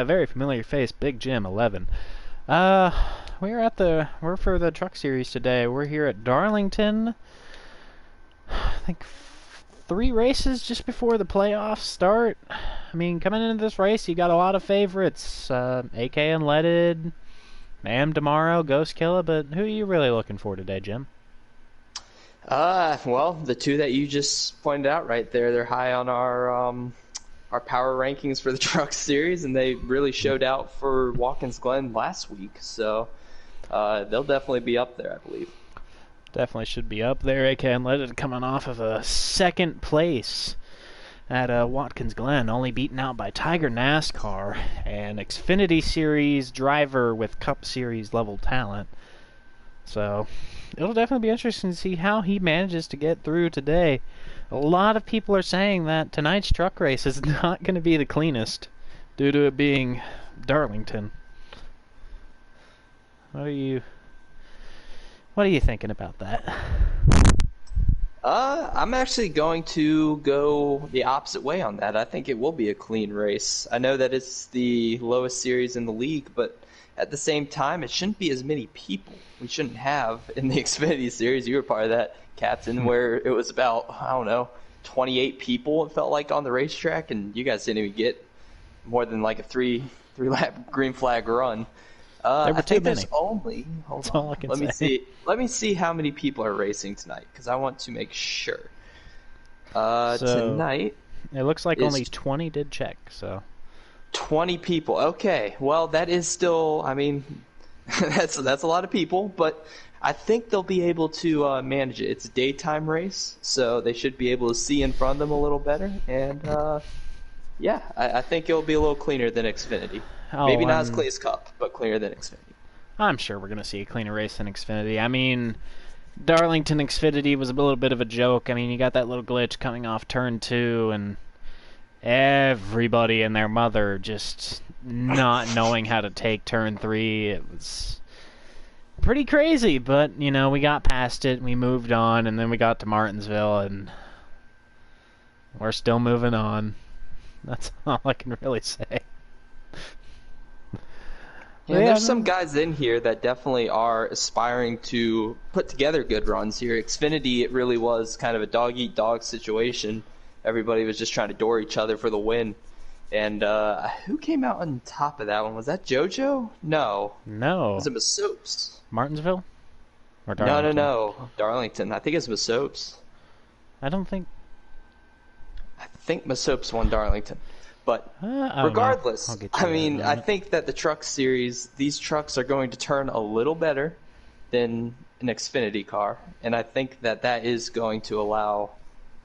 A very familiar face, Big Jim 11. We're for the truck series today. We're here at Darlington. I think 3 races just before the playoffs start. I mean, coming into this race, you got a lot of favorites. AK Unleaded, Mayhem Tomorrow, Ghost Killer, but who are you really looking for today, Jim? Well, the two that you just pointed out right there, they're high on our power rankings for the truck series, and they really showed out for Watkins Glen last week. So they'll definitely be up there, I believe. Definitely should be up there. AK Unleaded coming off of a second place at Watkins Glen, only beaten out by Tiger NASCAR, an Xfinity Series driver with Cup Series level talent. So it'll definitely be interesting to see how he manages to get through today. A lot of people are saying that tonight's truck race is not going to be the cleanest due to it being Darlington. What are you thinking about that? I'm actually going to go the opposite way on that. I think it will be a clean race. I know that it's the lowest series in the league, but at the same time, it shouldn't be as many people. We shouldn't have in the Xfinity series. You were part of that, Captain, where it was about, I don't know, 28 people, it felt like, on the racetrack, and you guys didn't even get more than like a three-lap green flag run. There were I think too many. there's only. That's all I can say. Let me see how many people are racing tonight, because I want to make sure. Tonight, it looks like only 20 did check. So 20 people. Okay, well that is still. I mean, that's a lot of people, but I think they'll be able to manage it. It's a daytime race, so they should be able to see in front of them a little better. And yeah, I think it'll be a little cleaner than Xfinity. Maybe not as clean as Cup, but cleaner than Xfinity. I'm sure we're going to see a cleaner race than Xfinity. I mean, Darlington Xfinity was a little bit of a joke. I mean, you got that little glitch coming off turn 2, and everybody and their mother just not knowing how to take turn 3. It was pretty crazy, but, you know, we got past it, we moved on, and then we got to Martinsville, and we're still moving on. That's all I can really say. Yeah, there's some guys in here that definitely are aspiring to put together good runs here. Xfinity, it really was kind of a dog-eat-dog situation. Everybody was just trying to door each other for the win. And who came out on top of that one? Was that JoJo? No. Was it Masopes? Martinsville? Or Darlington? No. Darlington. I think it's Masopes. I think Masopes won Darlington. But regardless, I mean, I think that the truck series, these trucks are going to turn a little better than an Xfinity car. And I think that that is going to allow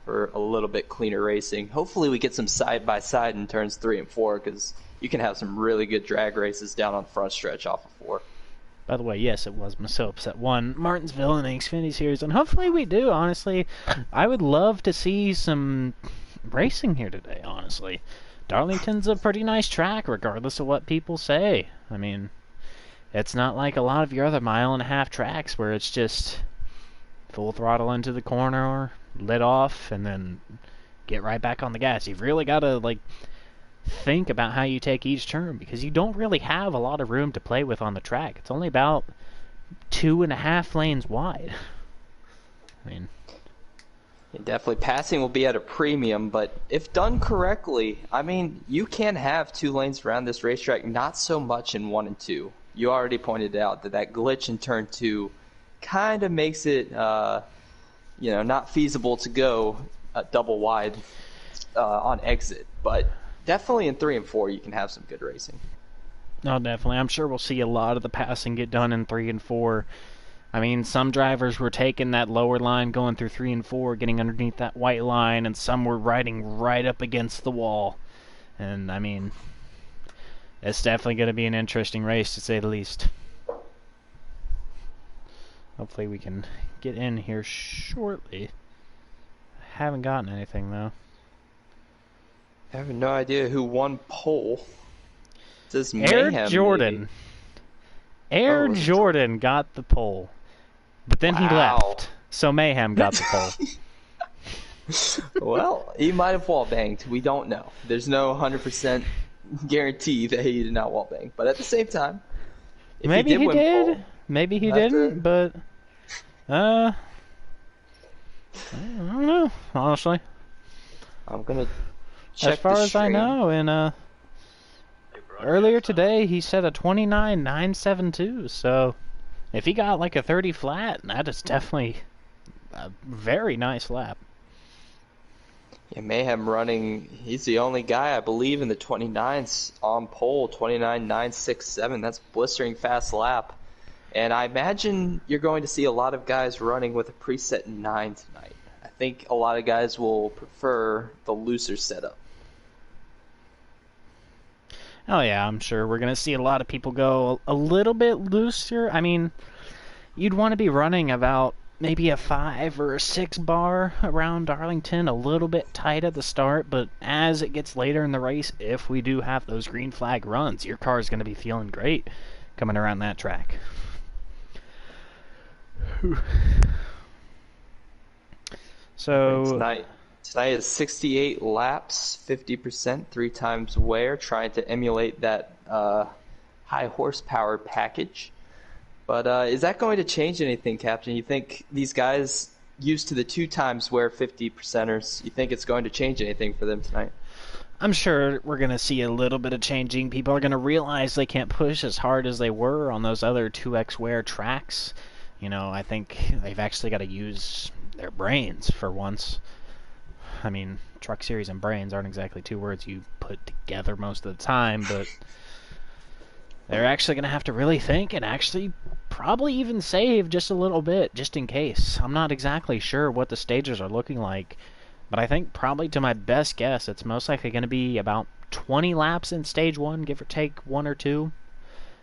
for a little bit cleaner racing. Hopefully we get some side-by-side in turns 3 and 4, because you can have some really good drag races down on the front stretch off of 4. By the way, yes, it was Masopes that won Martinsville in the Xfinity Series, and hopefully we do, honestly. I would love to see some racing here today, honestly. Darlington's a pretty nice track, regardless of what people say. I mean, it's not like a lot of your other mile-and-a-half tracks where it's just full throttle into the corner or let off and then get right back on the gas. You've really got to, like, think about how you take each turn, because you don't really have a lot of room to play with on the track. It's only about 2.5 lanes wide. I mean, definitely passing will be at a premium, but if done correctly, I mean, you can have 2 lanes around this racetrack, not so much in 1 and 2. You already pointed out that glitch in turn 2 kind of makes it, not feasible to go double wide on exit, but definitely in 3 and 4 you can have some good racing. No, definitely. I'm sure we'll see a lot of the passing get done in 3 and 4. I mean, some drivers were taking that lower line going through 3 and 4, getting underneath that white line, and some were riding right up against the wall. And, I mean, it's definitely going to be an interesting race, to say the least. Hopefully we can get in here shortly. I haven't gotten anything, though. I have no idea who won pole. It says Air Mayhem, Jordan. Maybe. Air Jordan got the pole. But then he left, so Mayhem got the pole. Well, he might have wall banged. We don't know. There's no 100% guarantee that he did not wall bang. But at the same time, if Maybe he did he win did. pole, Maybe he we'll have didn't. to- But I don't know. Honestly, I'm gonna as check far the as I stream. know, and earlier today he set a 29.972. So if he got like a 30 flat, that is definitely a very nice lap. Yeah, Mayhem running. He's the only guy I believe in the 29s on pole. 29.967. That's blistering fast lap. And I imagine you're going to see a lot of guys running with a preset 9 tonight. I think a lot of guys will prefer the looser setup. Oh yeah, I'm sure we're gonna see a lot of people go a little bit looser. I mean, you'd want to be running about maybe a 5 or a 6 bar around Darlington, a little bit tight at the start, but as it gets later in the race, if we do have those green flag runs, your car is going to be feeling great coming around that track. So Tonight is 68 laps, 50%, 3 times wear, trying to emulate that high horsepower package. But is that going to change anything, Captain? You think these guys used to the 2 times wear 50%ers, you think it's going to change anything for them tonight? I'm sure we're going to see a little bit of changing. People are going to realize they can't push as hard as they were on those other 2x wear tracks. You know, I think they've actually got to use their brains for once. I mean, truck series and brains aren't exactly 2 words you put together most of the time, but they're actually going to have to really think and actually probably even save just a little bit, just in case. I'm not exactly sure what the stages are looking like, but I think probably to my best guess, it's most likely going to be about 20 laps in Stage 1, give or take 1 or 2,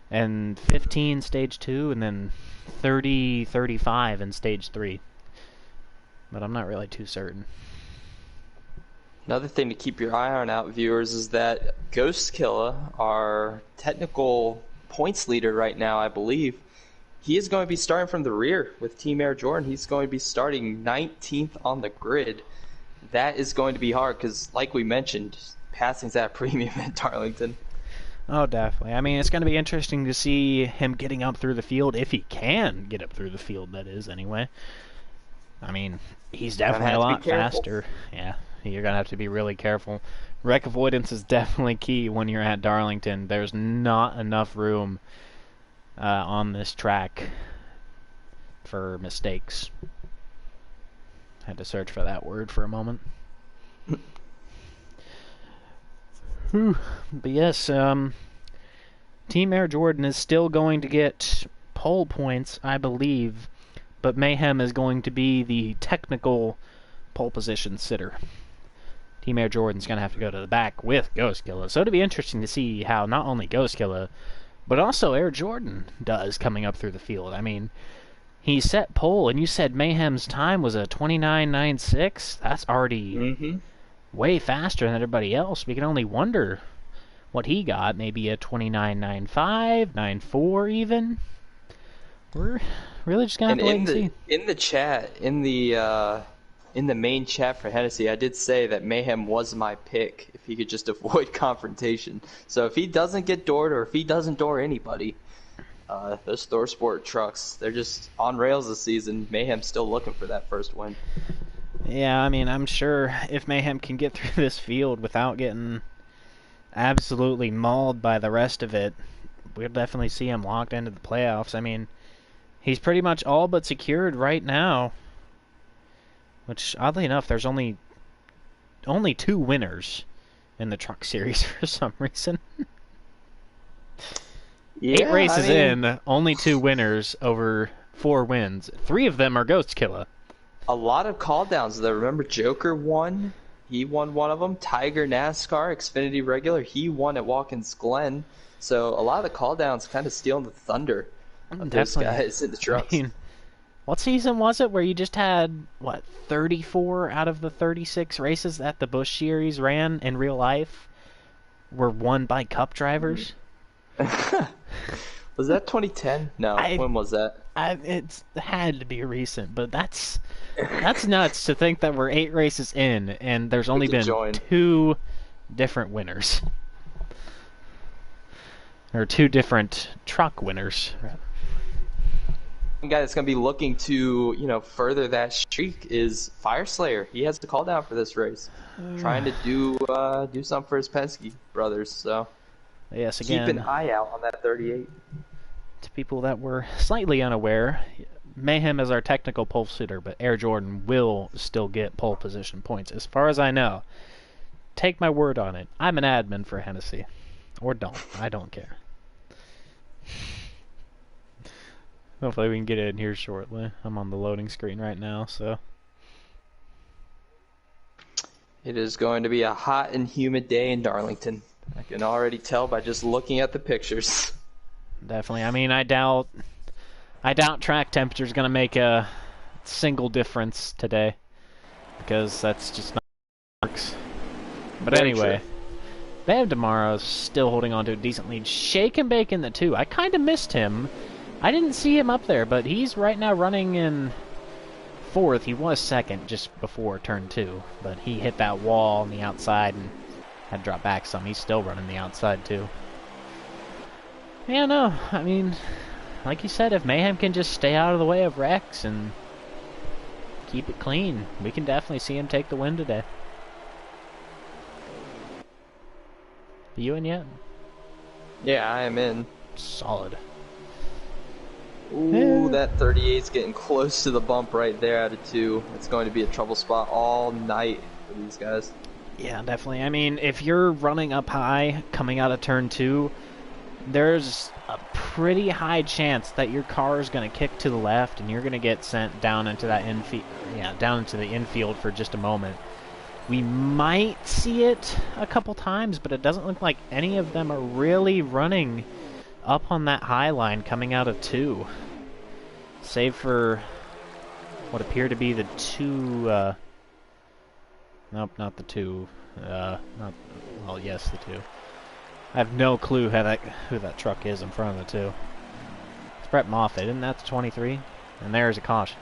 and 15 Stage 2, and then 30, 35 in Stage 3. But I'm not really too certain. Another thing to keep your eye on out, viewers, is that Ghostkilla, our technical points leader right now, I believe, he is going to be starting from the rear with Team Air Jordan. He's going to be starting 19th on the grid. That is going to be hard because, like we mentioned, passing's at a premium at Darlington. Oh, definitely. I mean, it's going to be interesting to see him getting up through the field, if he can get up through the field, that is, anyway. I mean, he's definitely a lot faster. Yeah, you're going to have to be really careful. Wreck avoidance is definitely key when you're at Darlington. There's not enough room on this track for mistakes. Had to search for that word for a moment. But yes, Team Air Jordan is still going to get pole points, I believe, but Mayhem is going to be the technical pole position sitter. Team Air Jordan's going to have to go to the back with Ghostkilla. So it'll be interesting to see how not only Ghostkilla, but also Air Jordan does coming up through the field. I mean, he set pole, and you said Mayhem's time was a 29.96. That's already way faster than everybody else. We can only wonder what he got. Maybe a 29.95, 9.4 even. We're really just going to have to wait and see. In the chat, in the main chat for Hennessy, I did say that Mayhem was my pick if he could just avoid confrontation. So if he doesn't get doored or if he doesn't door anybody, those Thor Sport trucks, they're just on rails this season. Mayhem's still looking for that first win. Yeah, I mean, I'm sure if Mayhem can get through this field without getting absolutely mauled by the rest of it, we'll definitely see him locked into the playoffs. I mean, he's pretty much all but secured right now, which, oddly enough, there's only 2 winners in the truck series for some reason. Yeah, 8 races in, only 2 winners over 4 wins. 3 of them are Ghostkilla. A lot of call downs though. Remember Joker won? He won one of them. Tiger NASCAR, Xfinity regular, he won at Watkins Glen. So a lot of the call downs kind of stealing the thunder of those guys in the trucks. I mean, what season was it where you just had, 34 out of the 36 races that the Busch Series ran in real life were won by Cup drivers? Was that 2010? No, when was that? It's had to be recent, but that's nuts to think that we're 8 races in and there's only been 2 different winners. or two different truck winners. One guy that's going to be looking to, further that streak is Fireslayer. He has the call down for this race, trying to do something for his Penske brothers. So yes, keep again, an eye out on that 38. To people that were slightly unaware, Mayhem is our technical pole sitter, but Air Jordan will still get pole position points, as far as I know. Take my word on it. I'm an admin for Hennessy. Or don't. I don't care. Hopefully we can get it in here shortly. I'm on the loading screen right now, so. It is going to be a hot and humid day in Darlington. I can already tell by just looking at the pictures. Definitely. I mean, I doubt track temperature is going to make a single difference today, because that's just not how it works. But Very anyway, true. Bam tomorrow's still holding on to a decent lead. Shake and Bake in the 2. I kind of missed him. I didn't see him up there, but he's right now running in 4th. He was 2nd just before turn 2, but he hit that wall on the outside and had to drop back some. He's still running the outside too. Yeah, no, I mean, like you said, if Mayhem can just stay out of the way of Rex and keep it clean, we can definitely see him take the win today. You in yet? Yeah, I am in. Solid. Ooh, that 38's getting close to the bump right there out of 2. It's going to be a trouble spot all night for these guys. Yeah, definitely. I mean, if you're running up high coming out of turn 2, there's a pretty high chance that your car is going to kick to the left and you're going to get sent down into that down into the infield for just a moment. We might see it a couple times, but it doesn't look like any of them are really running up on that high line coming out of 2. Save for what appear to be the 2... nope, not the 2. Well, yes, the 2. I have no clue who that truck is in front of the 2. It's Brett Moffitt, isn't that the 23? And there's a caution.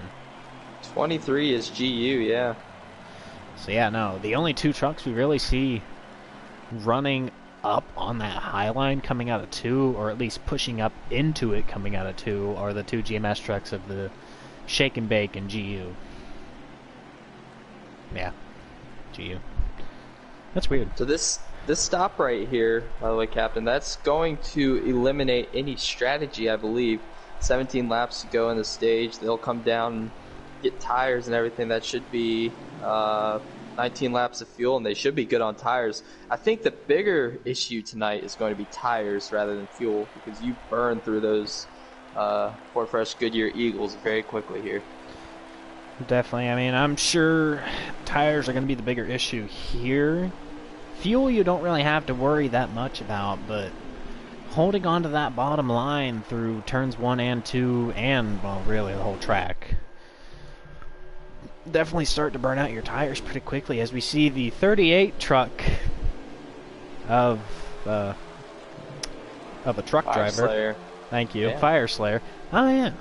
23 is GU, yeah. So yeah, no, the only 2 trucks we really see running up on that high line coming out of 2, or at least pushing up into it coming out of 2, are the 2 GMS trucks of the Shake and Bake and GU. Yeah, GU. That's weird. So this stop right here, by the way, Captain, that's going to eliminate any strategy, I believe. 17 laps to go in the stage. They'll come down and get tires and everything. That should be 19 laps of fuel, and they should be good on tires. I think the bigger issue tonight is going to be tires rather than fuel, because you burn through those Ford Fresh Goodyear Eagles very quickly here. Definitely. I mean, I'm sure tires are going to be the bigger issue here. Fuel you don't really have to worry that much about, but holding on to that bottom line through turns 1 and 2 and, well, really the whole track, definitely start to burn out your tires pretty quickly, as we see the 38 truck of a truck driver. Slayer. Thank you. Yeah. Fire Slayer. Oh, yeah.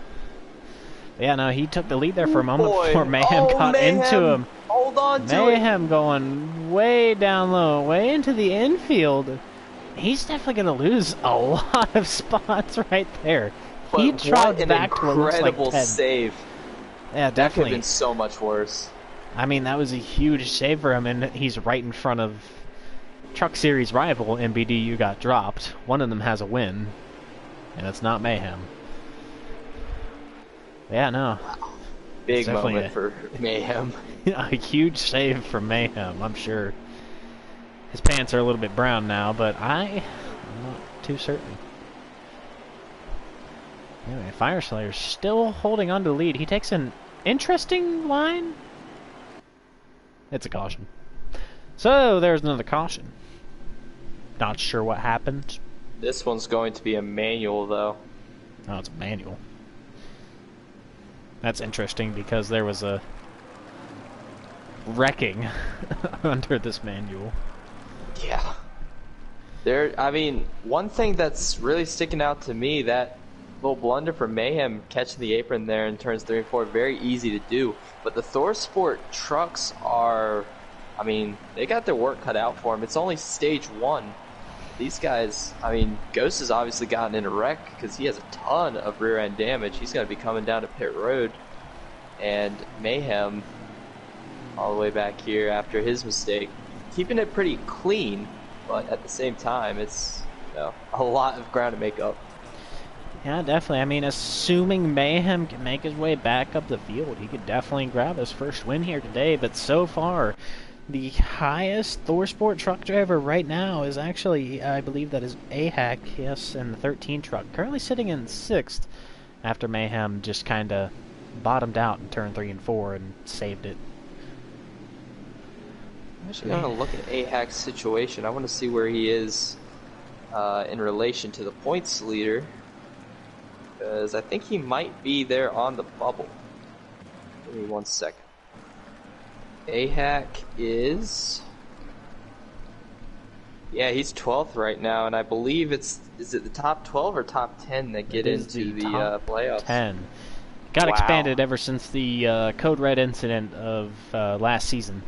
Yeah, no, he took the lead there for a moment Boy. before Mayhem got Mayhem. into him. Hold on to Mayhem going way down low, way into the infield. He's definitely going to lose a lot of spots right there. But He what trots an back to what looks like incredible 10. save. Yeah, That could have definitely. been so much worse. I mean, that was a huge save for him, and he's right in front of Truck Series rival MBDU got dropped. One of them has a win, and it's not Mayhem. Yeah, no. Big definitely moment for Mayhem. A huge save from Mayhem, I'm sure. His pants are a little bit brown now, but I'm not too certain. Anyway, Fire Slayer's still holding on to the lead. He takes an interesting line. It's a caution. So, there's another caution. Not sure what happened. This one's going to be a manual, though. Oh, it's a manual. That's interesting because there was a wrecking under this manual. Yeah. I mean, one thing that's really sticking out to me, that little blunder for Mayhem catching the apron there in turns 3 and 4, very easy to do. But the ThorSport trucks are, I mean, they got their work cut out for them. It's only stage 1. these guys, I mean, Ghost has obviously gotten in a wreck because he has a ton of rear end damage. He's going to be coming down to pit road, and Mayhem all the way back here after his mistake, keeping it pretty clean, but at the same time, it's a lot of ground to make up. Yeah, definitely. I mean, assuming Mayhem can make his way back up the field, he could definitely grab his first win here today. But so far, the highest ThorSport truck driver right now is actually, I believe that is AHAC, yes, in the 13 truck. Currently sitting in 6th after Mayhem just kind of bottomed out in turn 3 and 4 and saved it. I'm actually going to look at AHAC's situation. I want to see where he is in relation to the points leader, because I think he might be there on the bubble. Give me 1 second. AHAC is... Yeah, he's 12th right now, and I believe is it the top 12 or top 10 that get into the playoffs? 10. Got expanded ever since the Code Red incident of last season.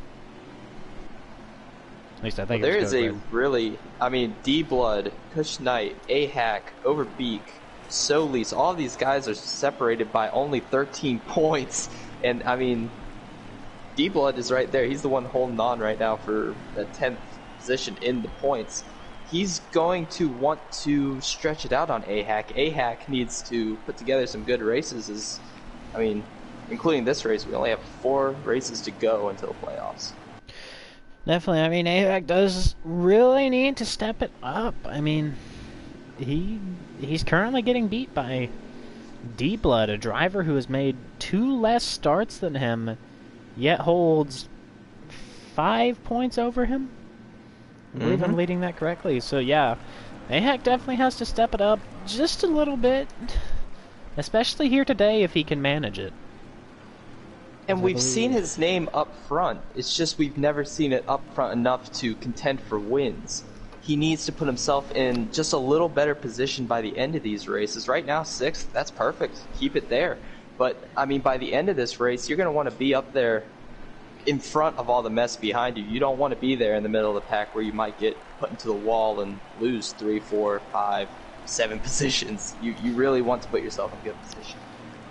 At least I think there it was is Code a Red. really, I mean, D-Blood, Kush Knight, AHAC, Overbeak, Solis, all these guys are separated by only 13 points, and I mean, D-Blood is right there. He's the one holding on right now for the 10th position in the points. He's going to want to stretch it out on AHAC. AHAC needs to put together some good races. I mean, including this race, we only have 4 races to go until the playoffs. Definitely. I mean, AHAC does really need to step it up. I mean, he's currently getting beat by D-Blood, a driver who has made 2 less starts than him, yet holds 5 points over him. I believe I'm leading that correctly. So yeah, AHAC definitely has to step it up just a little bit, especially here today if he can manage it. And we've seen his name up front. It's just we've never seen it up front enough to contend for wins. He needs to put himself in just a little better position by the end of these races. Right now, 6th, that's perfect. Keep it there. But, I mean, by the end of this race, you're going to want to be up there in front of all the mess behind you. You don't want to be there in the middle of the pack where you might get put into the wall and lose 3, 4, 5, 7 positions. You really want to put yourself in a good position.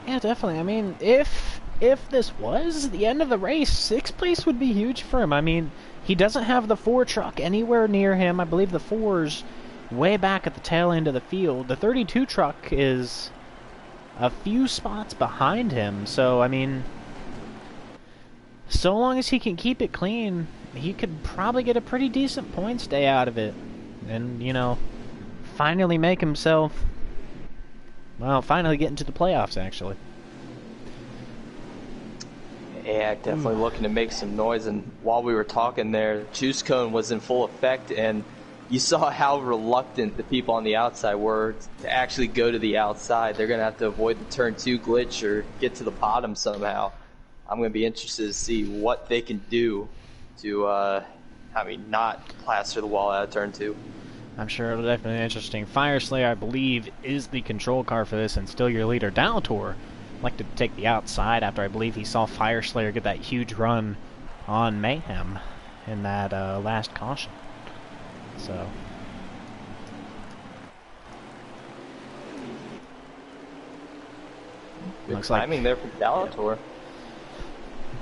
Yeah, definitely. I mean, if this was the end of the race, 6th place would be huge for him. I mean, he doesn't have the 4 truck anywhere near him. I believe the 4's way back at the tail end of the field. The 32 truck is a few spots behind him. So, I mean, so long as he can keep it clean, he could probably get a pretty decent points day out of it. And, you know, finally make himself, well, finally get into the playoffs, actually. AHAC definitely looking to make some noise, and while we were talking there, Juice Cone was in full effect, and you saw how reluctant the people on the outside were to actually go to the outside. They're going to have to avoid the turn 2 glitch or get to the bottom somehow. I'm going to be interested to see what they can do to, not plaster the wall out of turn 2. I'm sure it'll definitely be interesting. Fire Slayer, I believe, is the control car for this, and still your leader. Dalator elected to take the outside after I believe he saw Fire Slayer get that huge run on Mayhem in that last caution. So, good looks timing like there from Dalator.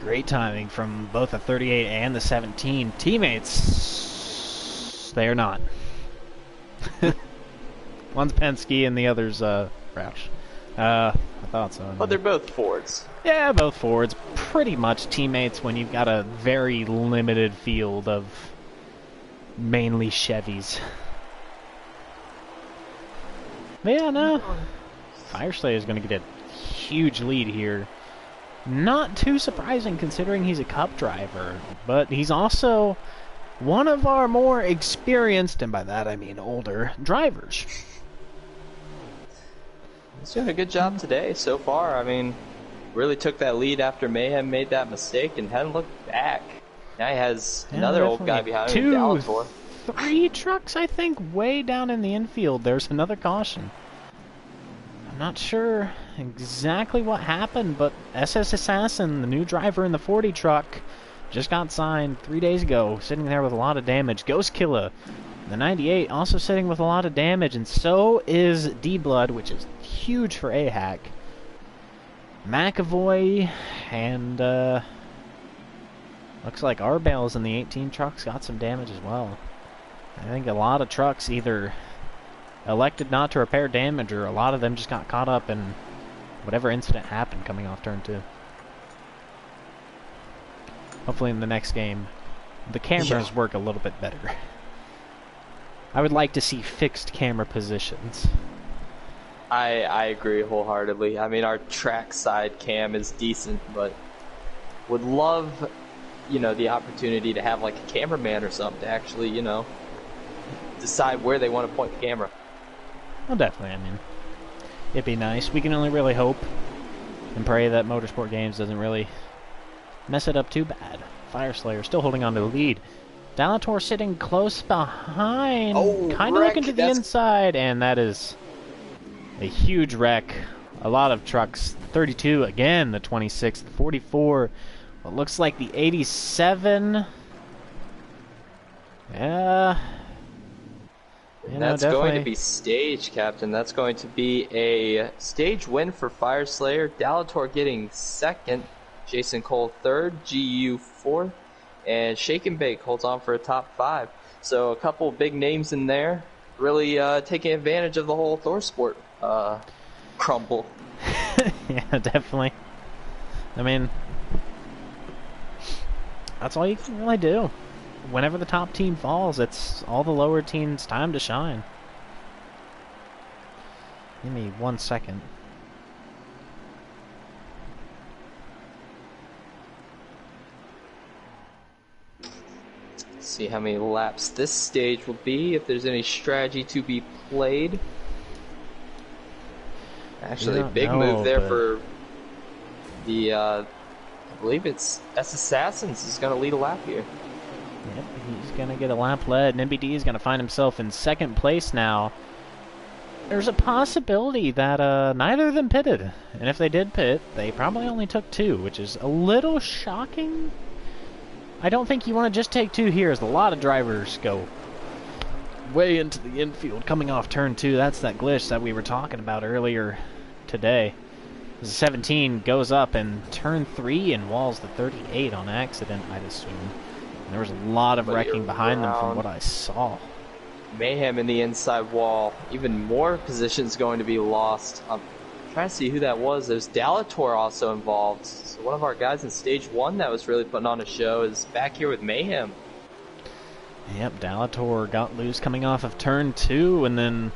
Great timing from both the 38 and the 17 teammates. They are not. One's Penske and the other's Roush. I thought so. But they're both Fords. Yeah, both Fords. Pretty much teammates when you've got a very limited field of mainly Chevys. But yeah, no. Fire Slayer is going to get a huge lead here. Not too surprising considering he's a Cup driver, but he's also one of our more experienced, and by that I mean older, drivers. He's doing a good job today so far. I mean, really took that lead after Mayhem made that mistake and hadn't looked back. Now he has another old guy behind him, Dalator. 3 trucks, I think, way down in the infield. There's another caution. I'm not sure exactly what happened, but SS Assassin, the new driver in the 40 truck, just got signed 3 days ago, sitting there with a lot of damage. Ghost Killer The 98 also sitting with a lot of damage, and so is D-Blood, which is huge for A-Hack. McAvoy and looks like our bales in the 18 trucks got some damage as well. I think a lot of trucks either elected not to repair damage, or a lot of them just got caught up in whatever incident happened coming off turn 2. Hopefully in the next game, the cameras work a little bit better. I would like to see fixed camera positions. I agree wholeheartedly. I mean, our track side cam is decent, but would love, the opportunity to have like a cameraman or something to actually, decide where they want to point the camera. Well, definitely. I mean, it'd be nice. We can only really hope and pray that Motorsport Games doesn't really mess it up too bad. Fire Slayer still holding on to the lead. Dalator sitting close behind, kind of looking to the inside, and that is a huge wreck. A lot of trucks. 32 again, the 26, the 44. What looks like the 87. Yeah. That's going to be stage, Captain. That's going to be a stage win for Fire Slayer. Dalator getting second. Jason Cole third. GU fourth. And Shake and Bake holds on for a top 5. So a couple big names in there. Really taking advantage of the whole ThorSport crumble. Yeah, definitely. I mean, that's all you can really do. Whenever the top team falls, it's all the lower teams' time to shine. Give me 1 second. See how many laps this stage will be, if there's any strategy to be played. Actually, big move there for the, I believe it's S Assassins is going to lead a lap here. Yep, he's going to get a lap led, and MBD is going to find himself in second place now. There's a possibility that neither of them pitted, and if they did pit, they probably only took 2, which is a little shocking. I don't think you want to just take 2 here, as a lot of drivers go way into the infield coming off turn 2. That's that glitch that we were talking about earlier today. The 17 goes up in turn 3 and walls the 38 on accident, I'd assume. And there was a lot of wrecking behind them from what I saw. Mayhem in the inside wall. Even more positions going to be lost. I'm trying to see who that was. There's Dalator also involved. So one of our guys in stage 1 that was really putting on a show is back here with Mayhem. Yep, Dalator got loose coming off of turn 2, and then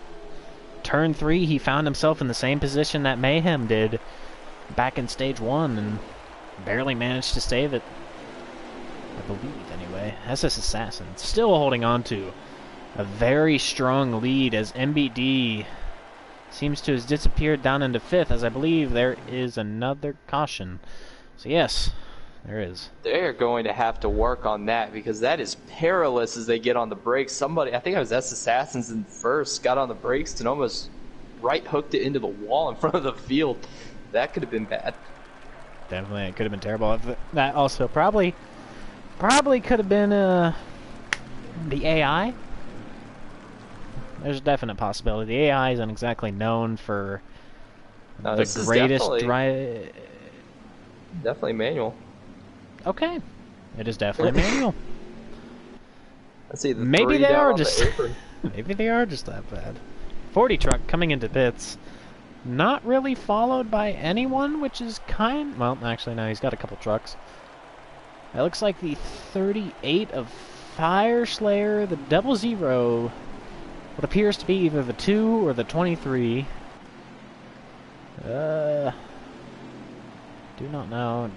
turn 3 he found himself in the same position that Mayhem did back in stage 1 and barely managed to save it. I believe, anyway. SS Assassin still holding on to a very strong lead as MBD seems to have disappeared down into 5th, as I believe there is another caution. So yes, there is. They're going to have to work on that, because that is perilous as they get on the brakes. Somebody, I think it was S Assassins in first, got on the brakes and almost right hooked it into the wall in front of the field. That could have been bad. Definitely, it could have been terrible. That also probably could have been the AI. There's a definite possibility. The AI isn't exactly known for the greatest drive. Definitely manual. Okay, it is definitely manual. Let's see. Maybe they are just. Maybe they are just that bad. 40 truck coming into pits, not really followed by anyone, which is well, actually no, he's got a couple trucks. It looks like the 38 of Fire Slayer, the 00. What appears to be either the 2 or the 23. Do not know.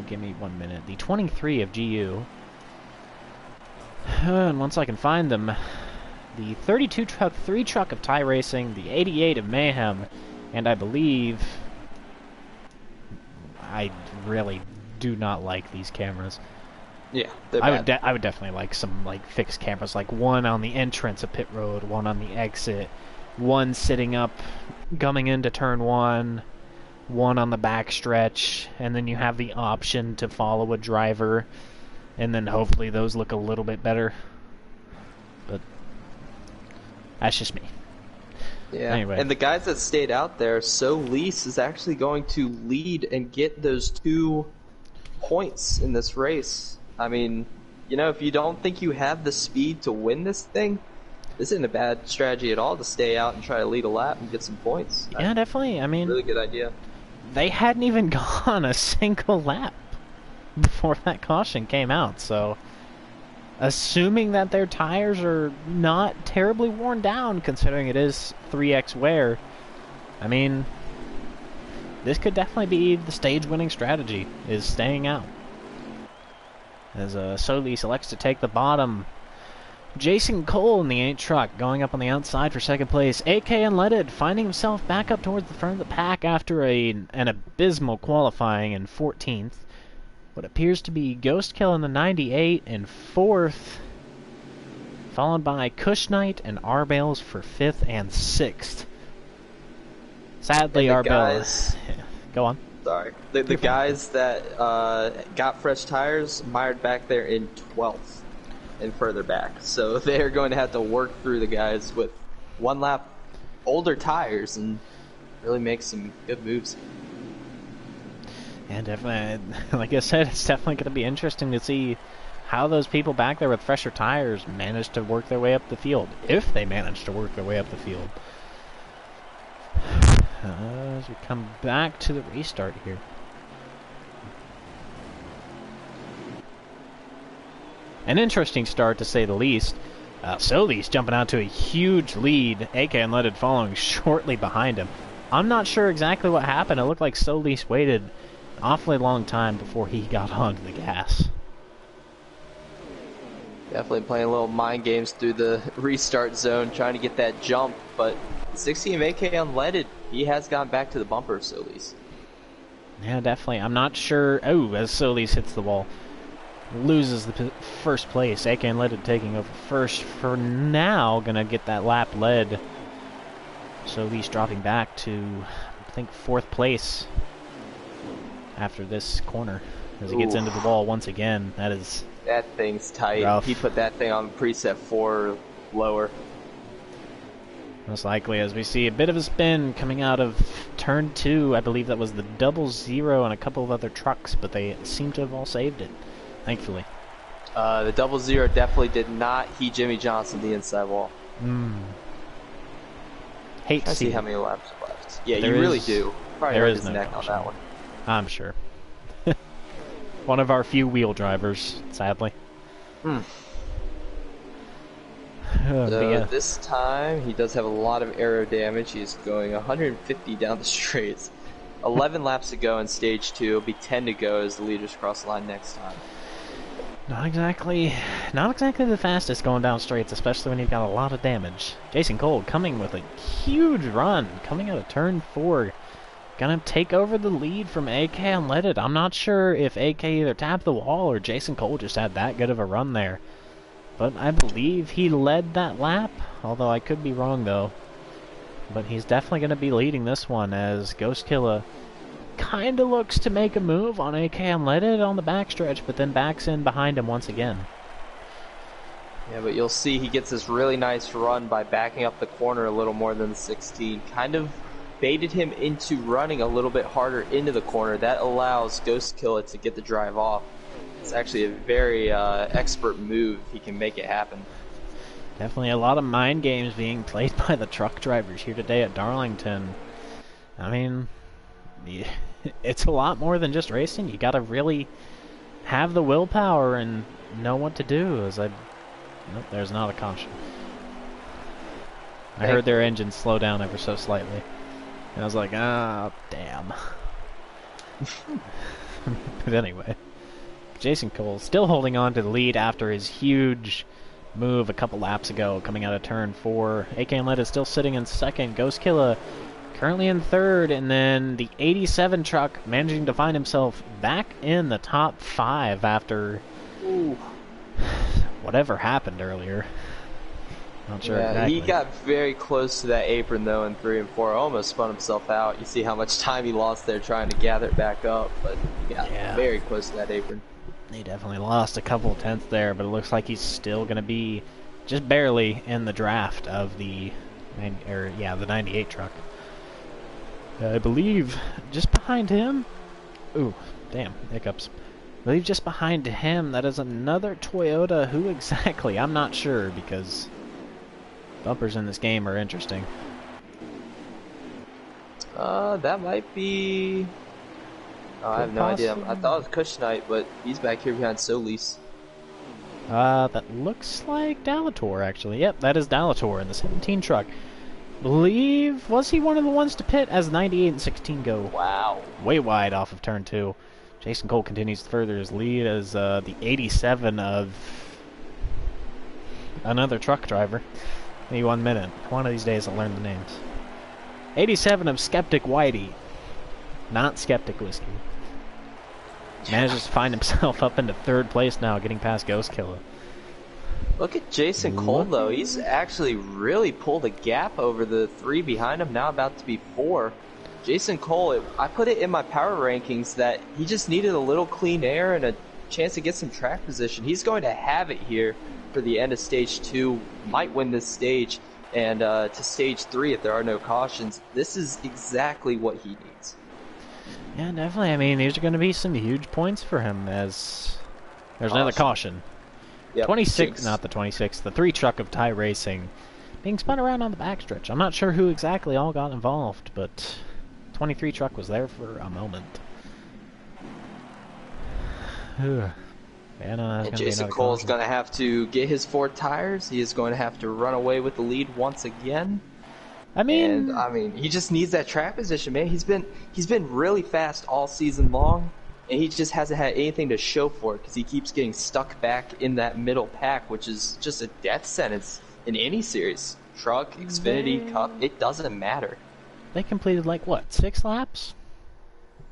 Give me 1 minute. The 23 of GU. And once I can find them, the 32 truck, 3 truck of Tie Racing, the 88 of Mayhem, and I believe I really do not like these cameras. Yeah, I would definitely like some fixed cameras, like one on the entrance of pit road, one on the exit, one sitting up coming into turn 1, one on the back stretch, and then you have the option to follow a driver, and then hopefully those look a little bit better. But That's just me. Yeah. Anyway. And the guys that stayed out there, So Lease is actually going to lead and get those 2 points in this race. I mean, if you don't think you have the speed to win this thing, this isn't a bad strategy at all to stay out and try to lead a lap and get some points. Yeah, definitely. I mean, really good idea. They hadn't even gone a single lap before that caution came out, so assuming that their tires are not terribly worn down, considering it is 3x wear, I mean, this could definitely be the stage-winning strategy, is staying out. As Soli selects to take the bottom. Jason Cole in the 8 truck going up on the outside for second place. AK Unleaded finding himself back up towards the front of the pack after an abysmal qualifying in 14th. What appears to be Ghostkill in the 98 in 4th, followed by Kush Knight and Arbales for 5th and 6th. Sadly, Arbales... Go on. Sorry. The guys that got fresh tires mired back there in 12th. And further back, so they're going to have to work through the guys with 1 lap older tires and really make some good moves. And definitely, like I said, it's definitely going to be interesting to see how those people back there with fresher tires manage to work their way up the field, if they manage to work their way up the field. As we come back to the restart here. An interesting start, to say the least. Solis jumping out to a huge lead. AK Unleaded following shortly behind him. I'm not sure exactly what happened. It looked like Solis waited an awfully long time before he got onto the gas. Definitely playing a little mind games through the restart zone, trying to get that jump. But 16 AK Unleaded, he has gone back to the bumper, Solis. Yeah, definitely. I'm not sure. Oh, as Solis hits the wall. Loses the first place. AK Unleaded taking over first for now. Gonna get that lap led. So Lee's dropping back to, I think, 4th place after this corner as he gets into the wall once again. That thing's tight. Rough. He put that thing on preset 4 lower. Most likely, as we see a bit of a spin coming out of turn 2. I believe that was the 00 and a couple of other trucks, but they seem to have all saved it. Thankfully. The 00 definitely did not heat Jimmy Johnson the inside wall. Hate to see how many laps are left. Yeah, you really do. Probably hurt his neck on that one. I'm sure. One of our few wheel drivers, sadly. This time, he does have a lot of aero damage. He's going 150 down the straights. 11 laps to go in stage 2. It'll be 10 to go as the leaders cross the line next time. Not exactly the fastest going down straights, especially when you've got a lot of damage. Jason Cole coming with a huge run, coming out of turn 4. Gonna take over the lead from AK Unleaded. I'm not sure if AK either tapped the wall or Jason Cole just had that good of a run there. But I believe he led that lap, although I could be wrong though. But he's definitely going to be leading this one as Ghostkilla kind of looks to make a move on AK Unleaded on the backstretch, but then backs in behind him once again. Yeah, but you'll see he gets this really nice run by backing up the corner a little more than the 16. Kind of baited him into running a little bit harder into the corner. That allows Ghostkilla to get the drive off. It's actually a very expert move. He can make it happen. Definitely a lot of mind games being played by the truck drivers here today at Darlington. I mean, it's a lot more than just racing. You got to really have the willpower and know what to do. Nope, there's not a caution. I heard their engine slow down ever so slightly. And I was like, ah, damn. But anyway, Jason Cole still holding on to the lead after his huge move a couple laps ago coming out of turn 4. AK Unleaded is still sitting in second. Ghostkilla currently in third, and then the 87 truck managing to find himself back in the top 5 after whatever happened earlier. Not sure exactly. He got very close to that apron though in 3 and 4. Almost spun himself out. You see how much time he lost there trying to gather it back up, but he got very close to that apron. He definitely lost a couple tenths there, but it looks like he's still going to be just barely in the draft of the, the 98 truck. I believe just behind him. Ooh, damn, hiccups. I believe just behind him, that is another Toyota. Who exactly? I'm not sure, because bumpers in this game are interesting. That might be... Oh, I have no idea. I thought it was Cushionite, but he's back here behind Solis. That looks like Dalator, actually. Yep, that is Dalator in the 17 truck. Believe, was he one of the ones to pit as 98 and 16 go? Wow. Way wide off of turn 2. Jason Cole continues to further his lead as the 87 of another truck driver. Maybe 1 minute. One of these days I'll learn the names. 87 of Skeptic Whitey. Not Skeptic Whiskey. Manages to find himself up into 3rd place now, getting past Ghost Killer. Look at Jason Cole, though. He's actually really pulled a gap over the 3 behind him, now about to be 4. Jason Cole, I put it in my power rankings that he just needed a little clean air and a chance to get some track position. He's going to have it here for the end of Stage 2. Might win this stage. And to Stage 3, if there are no cautions, this is exactly what he needs. Yeah, definitely. I mean, these are going to be some huge points for him as there's another caution. Yep, 26, not the 26, the 3 truck of Thai Racing being spun around on the backstretch. I'm not sure who exactly all got involved, but 23 truck was there for a moment. And Jason Cole is going to have to get his 4 tires. He is going to have to run away with the lead once again. I mean, he just needs that track position, man. He's been really fast all season long, and he just hasn't had anything to show for it because he keeps getting stuck back in that middle pack, which is just a death sentence in any series. Truck, Xfinity, Cup, it doesn't matter. They completed, like, what, 6 laps?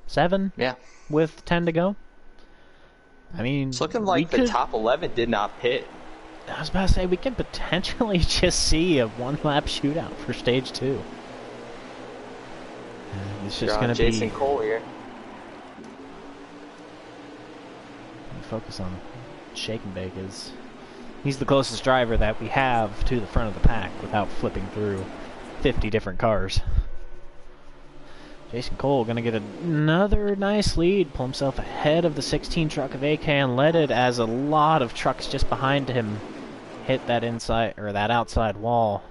7? Yeah. With 10 to go? I mean, it's looking like the top 11 did not pit. I was about to say, we could potentially just see a 1-lap shootout for Stage 2. It's just going to be... Jason Cole here. Focus on Shake and Bake. He's the closest driver that we have to the front of the pack without flipping through 50 different cars. Jason Cole going to get another nice lead, pull himself ahead of the 16 truck of AK Unleaded as a lot of trucks just behind him hit that inside or that outside wall.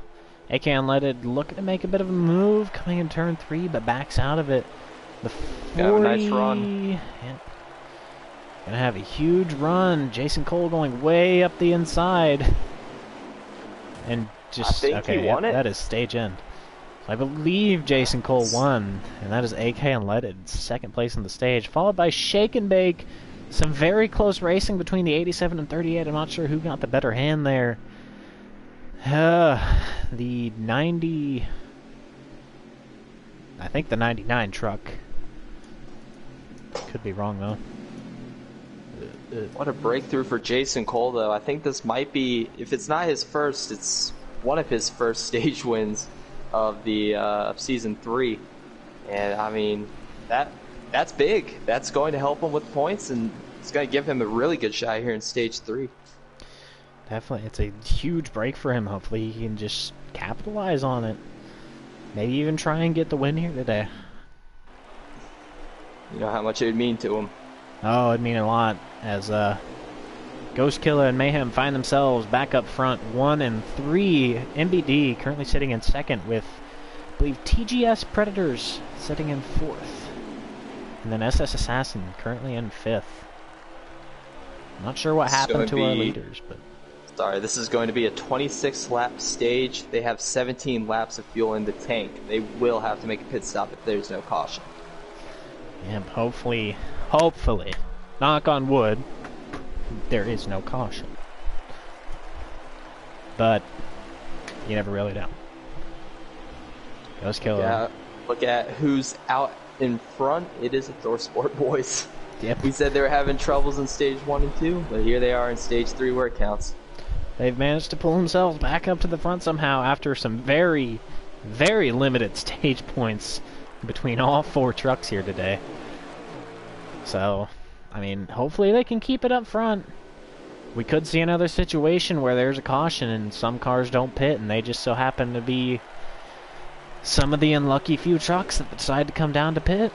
AK Unleaded looking to make a bit of a move coming in turn 3, but backs out of it. The 40, a nice run. Yeah, gonna have a huge run. Jason Cole going way up the inside, and just I think he won it. That is stage end. I believe Jason Cole won, and that is AK Unleaded, 2nd place in the stage, followed by Shake and Bake. Some very close racing between the 87 and 38. I'm not sure who got the better hand there. The 90... I think the 99 truck. Could be wrong, though. What a breakthrough for Jason Cole, though. I think this might be, if it's not his first, it's one of his first stage wins of the of Season 3. And, I mean, that's big. That's going to help him with points, and it's going to give him a really good shot here in Stage 3. Definitely. It's a huge break for him. Hopefully he can just capitalize on it. Maybe even try and get the win here today. You know how much it would mean to him. Oh, it'd mean a lot, as Ghost Killer and Mayhem find themselves back up front, 1 and 3. MBD currently sitting in 2nd with, I believe, TGS Predators sitting in 4th. And then SS Assassin currently in 5th. Not sure what happened to our leaders, but... Sorry, this is going to be a 26-lap stage. They have 17 laps of fuel in the tank. They will have to make a pit stop if there's no caution. Yeah, hopefully, knock on wood, there is no caution. But you never really know. Ghost Killer. Yeah, look at who's out in front. It is the ThorSport boys. Yep. We said they were having troubles in Stage 1 and 2, but here they are in Stage 3 where it counts. They've managed to pull themselves back up to the front somehow after some very, very limited stage points between all 4 trucks here today. So, I mean, hopefully they can keep it up front. we could see another situation where there's a caution and some cars don't pit, and they just so happen to be some of the unlucky few trucks that decide to come down to pit.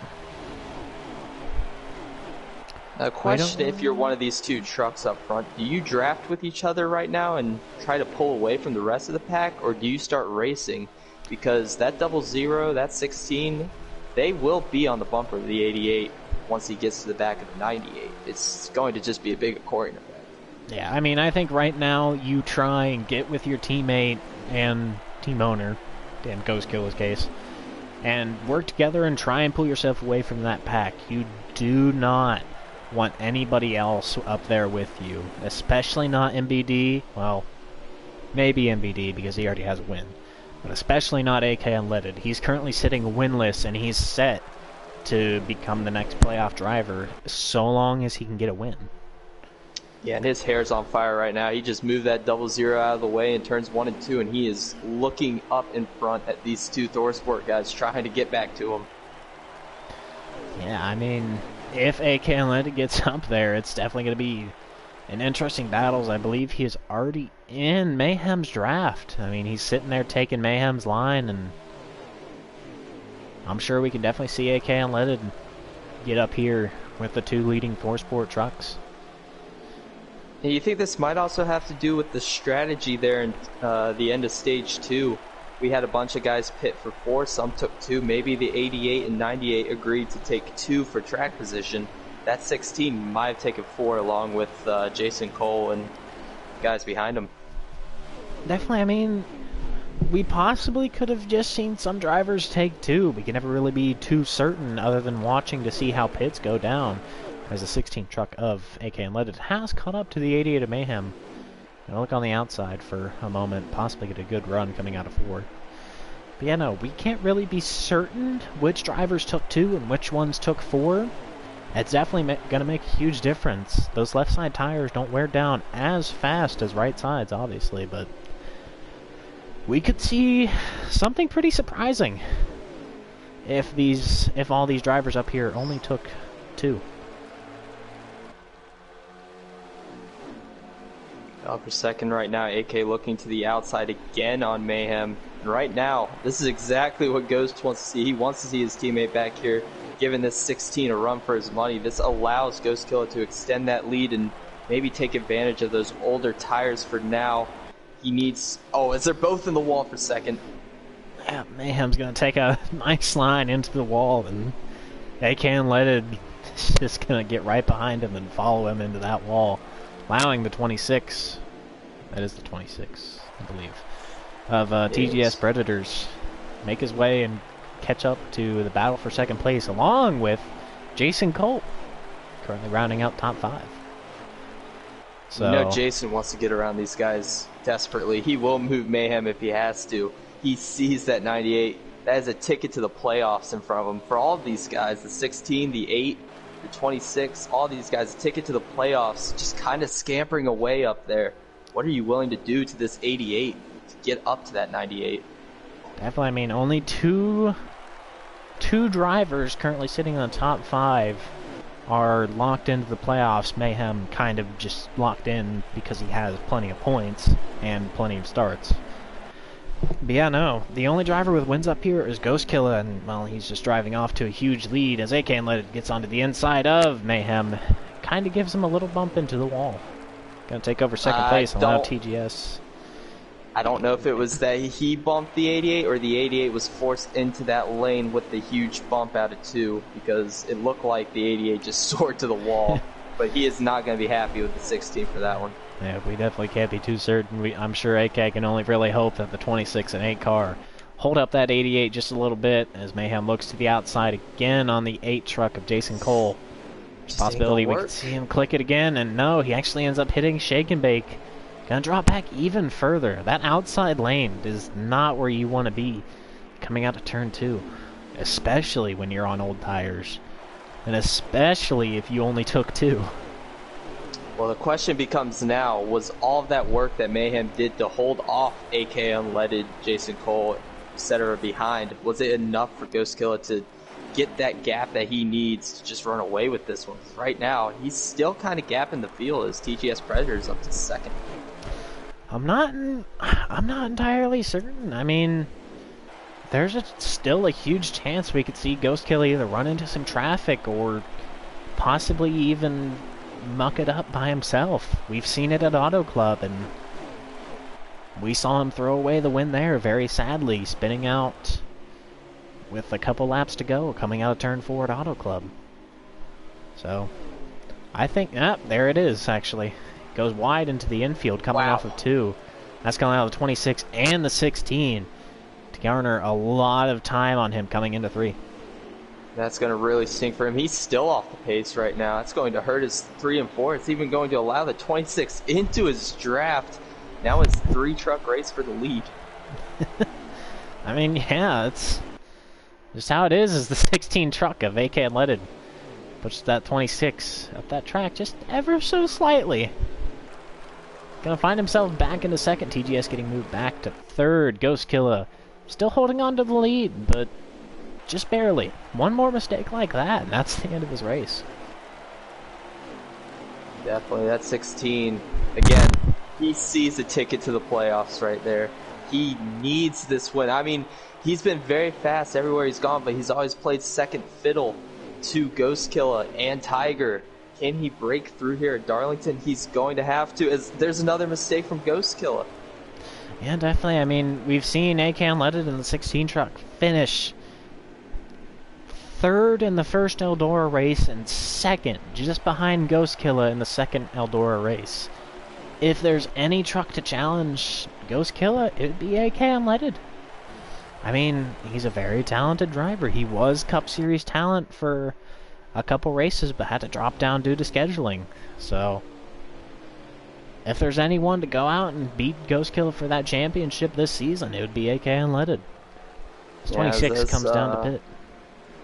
A question, if you're one of these two trucks up front, do you draft with each other right now and try to pull away from the rest of the pack, or do you start racing? Because that 00, that 16, they will be on the bumper of the 88 once he gets to the back of the 98. It's going to just be a big accordion effect. Yeah, I mean, I think right now you try and get with your teammate and team owner, in Ghost Killer's case, and work together and try and pull yourself away from that pack. You do not want anybody else up there with you, especially not MBD. Well, maybe MBD because he already has a win, but especially not AK Unleaded. He's currently sitting winless, and he's set to become the next playoff driver so long as he can get a win. Yeah, and his hair's on fire right now. He just moved that 00 out of the way in turns 1 and 2, and he is looking up in front at these two ThorSport guys trying to get back to him. Yeah, I mean, if AK Unleaded gets up there, it's definitely going to be an interesting battles. I believe he is already in Mayhem's draft. I mean, he's sitting there taking Mayhem's line, and I'm sure we can definitely see AK Unleaded get up here with the two leading ThorSport trucks. And you think this might also have to do with the strategy there in the end of stage 2? We had a bunch of guys pit for 4, some took 2. Maybe the 88 and 98 agreed to take 2 for track position. That 16 might have taken 4 along with Jason Cole and guys behind him. Definitely, I mean, we possibly could have just seen some drivers take 2. We can never really be too certain other than watching to see how pits go down, as the 16 truck of AK Unleaded has caught up to the 88 of Mayhem. Gonna look on the outside for a moment, possibly get a good run coming out of 4. But yeah, no, we can't really be certain which drivers took 2 and which ones took 4. It's definitely gonna make a huge difference. Those left side tires don't wear down as fast as right sides, obviously, but we could see something pretty surprising if all these drivers up here only took 2. Up for second right now, AK looking to the outside again on Mayhem. And right now, this is exactly what Ghost wants to see. He wants to see his teammate back here, giving this 16 a run for his money. This allows Ghost Killer to extend that lead and maybe take advantage of those older tires for now. He needs... Oh, as they're both in the wall for second. Yeah, Mayhem's going to take a nice line into the wall, and AK Unleaded is just going to get right behind him and follow him into that wall, allowing the 26, that is the 26, I believe, of TGS Predators make his way and catch up to the battle for second place, along with Jason Cole, currently rounding out top 5. So, you know Jason wants to get around these guys desperately. He will move Mayhem if he has to. He sees that 98. That is a ticket to the playoffs in front of him. For all of these guys, the 16, the 8, the 26, all these guys, a ticket to the playoffs, just kind of scampering away up there. What are you willing to do to this 88 to get up to that 98? Definitely, I mean, only two drivers currently sitting in the top 5 are locked into the playoffs. Mayhem kind of just locked in because he has plenty of points and plenty of starts. But yeah, no, the only driver with wins up here is Ghost Killer, and, well, he's just driving off to a huge lead as AK Unleaded gets onto the inside of Mayhem. Kind of gives him a little bump into the wall. Gonna take over second place and allow TGS. I don't know if it was that he bumped the 88 or the 88 was forced into that lane with the huge bump out of 2, because it looked like the 88 just soared to the wall. But he is not going to be happy with the 16 for that one. Yeah, we definitely can't be too certain. I'm sure AK can only really hope that the 26 and 8 car hold up that 88 just a little bit as Mayhem looks to the outside again on the 8 truck of Jason Cole. Possibility we could see him click it again, and no, he actually ends up hitting Shake and Bake. Gonna drop back even further. That outside lane is not where you want to be coming out of turn 2, especially when you're on old tires, and especially if you only took 2. Well, the question becomes now, was all of that work that Mayhem did to hold off AK Unleaded, Jason Cole, etc. behind, was it enough for Ghost Killer to get that gap that he needs to just run away with this one. Right now, he's still kind of gapping the field as TGS Predators up to second. I'm not entirely certain. I mean, there's still a huge chance we could see Ghostkiller either run into some traffic or possibly even muck it up by himself. We've seen it at Auto Club, and we saw him throw away the win there very sadly, spinning out with a couple laps to go, coming out of turn 4 at Auto Club. So, I think, there it is, actually. Goes wide into the infield, coming off of 2. That's coming out of the 26 and the 16 to garner a lot of time on him coming into 3. That's going to really stink for him. He's still off the pace right now. It's going to hurt his 3 and 4. It's even going to allow the 26 into his draft. Now it's 3-truck race for the lead. I mean, yeah, it's just how it is the 16 truck of AK Unleaded pushes that 26 up that track just ever so slightly. Gonna find himself back into second. TGS getting moved back to third. Ghostkiller still holding on to the lead, but just barely. One more mistake like that, and that's the end of his race. Definitely, that 16. Again, he sees a ticket to the playoffs right there. He needs this win. I mean, he's been very fast everywhere he's gone, but he's always played second fiddle to Ghostkiller and Tiger. Can he break through here at Darlington? He's going to have to, as there's another mistake from Ghostkiller. Yeah, definitely. I mean, we've seen AK Unleaded in the 16 truck finish third in the first Eldora race and second, just behind Ghostkiller in the second Eldora race. If there's any truck to challenge Ghostkiller, it would be AK Unleaded. I mean, he's a very talented driver. He was Cup Series talent for a couple races, but had to drop down due to scheduling. So, if there's anyone to go out and beat Ghostkiller for that championship this season, it would be AK Unleaded. 26 comes down to pit.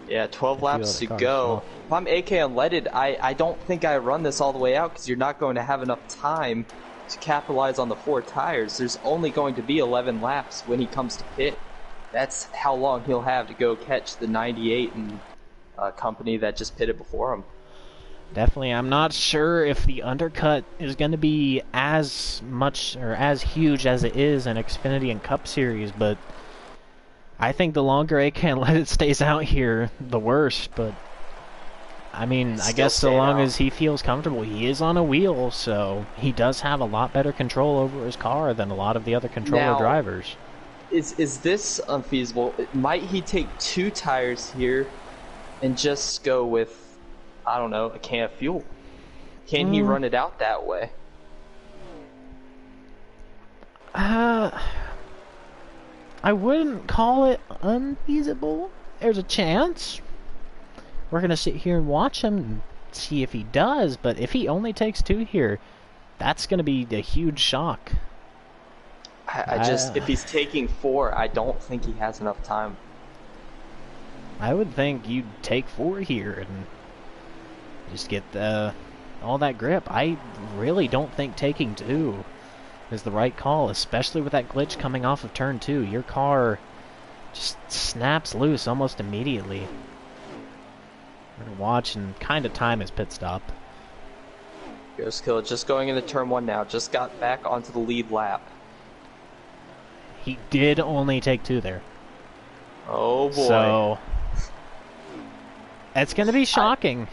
Yeah, 12 laps to go. If I'm AK Unleaded, I don't think I run this all the way out because you're not going to have enough time to capitalize on the 4 tires. There's only going to be 11 laps when he comes to pit. That's how long he'll have to go catch the 98 and company that just pitted before him. Definitely. I'm not sure if the undercut is going to be as much or as huge as it is in Xfinity and Cup Series, but I think the longer AK Unleaded stays out here, the worse. But I mean, I guess so long as he feels comfortable. He is on a wheel, so he does have a lot better control over his car than a lot of the other controller drivers. Is this unfeasible? Might he take 2 tires here and just go with, I don't know, a can of fuel? Can he run it out that way? I wouldn't call it unfeasible. There's a chance. We're going to sit here and watch him and see if he does, but if he only takes 2 here, that's going to be a huge shock. I just, if he's taking 4, I don't think he has enough time. I would think you'd take 4 here and just get all that grip. I really don't think taking 2 is the right call, especially with that glitch coming off of turn 2. Your car just snaps loose almost immediately. We're going to watch and kind of time his pit stop. Ghostkiller just going into turn 1 now. Just got back onto the lead lap. He did only take 2 there. Oh boy. So it's going to be shocking,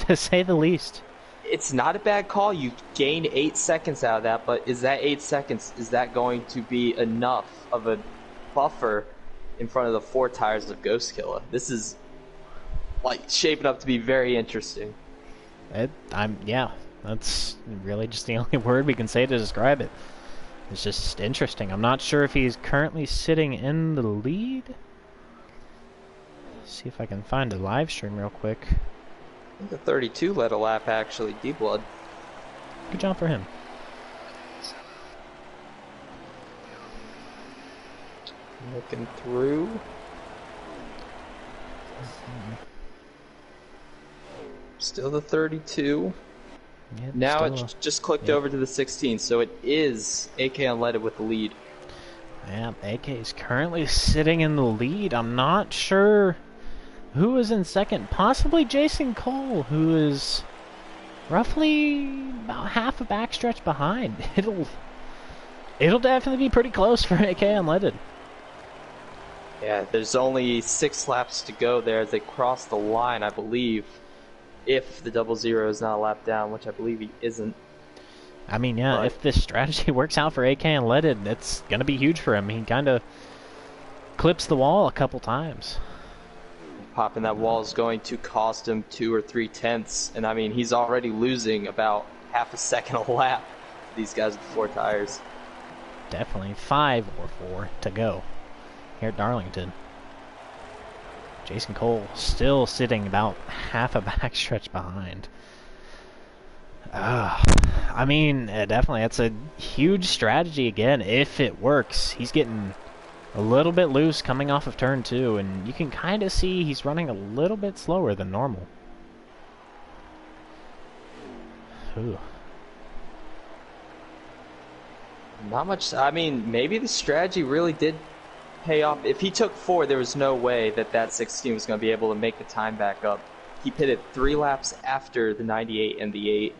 to say the least. It's not a bad call. You gain 8 seconds out of that, but is that 8 seconds, is that going to be enough of a buffer in front of the 4 tires of Ghostkiller? This is like shaping up to be very interesting. Yeah, that's really just the only word we can say to describe it. It's just interesting. I'm not sure if he's currently sitting in the lead. See if I can find a live stream real quick. I think the 32 led a lap, actually. D-Blood. Good job for him. Looking through. Still the 32. Yep, now it just clicked over to the 16, so it is AK Unleaded with the lead. Yeah, AK is currently sitting in the lead. I'm not sure Who is in second? Possibly Jason Cole, who is roughly about half a backstretch behind. It'll definitely be pretty close for AK Unleaded. Yeah, there's only 6 laps to go there as they cross the line, I believe. If the 00 is not a lap down, which I believe he isn't. I mean, yeah, but if this strategy works out for AK Unleaded, it's going to be huge for him. He kind of clips the wall a couple times. Popping that wall is going to cost him 2 or 3 tenths. And I mean, he's already losing about half a second a lap to these guys with 4 tires. Definitely 5 or 4 to go here at Darlington. Jason Cole still sitting about half a backstretch behind. I mean, definitely, that's a huge strategy again, if it works. He's getting a little bit loose coming off of turn 2, and you can kind of see he's running a little bit slower than normal. Ooh. Not much. I mean, maybe the strategy really did pay off. If he took 4, there was no way that 16 was going to be able to make the time back up. He pitted 3 laps after the 98 and the 8,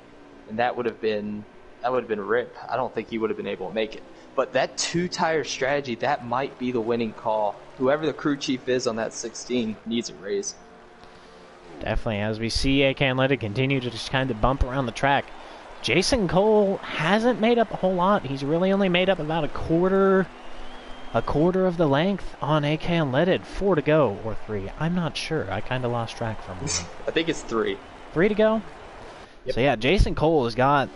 and that would have been rip. I don't think he would have been able to make it. But that 2-tire strategy, that might be the winning call. Whoever the crew chief is on that 16 needs a raise. Definitely, as we see AK Unleaded continue to just kind of bump around the track. Jason Cole hasn't made up a whole lot. He's really only made up about a quarter of the length on AK Unleaded. 4 to go, or 3. I'm not sure. I kind of lost track for a moment. I think it's 3. 3 to go? Yep. So yeah, Jason Cole has got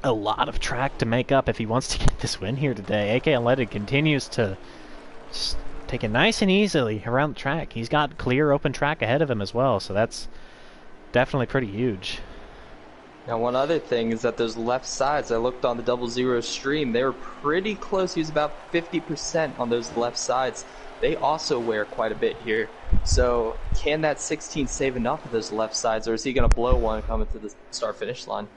a lot of track to make up if he wants to get this win here today. AK Unleaded continues to just take it nice and easily around the track. He's got clear open track ahead of him as well, so that's definitely pretty huge. Now, one other thing is that those left sides, I looked on the 00 stream, they were pretty close. He was about 50% on those left sides. They also wear quite a bit here. So can that 16 save enough of those left sides, or is he going to blow one coming to the start-finish line?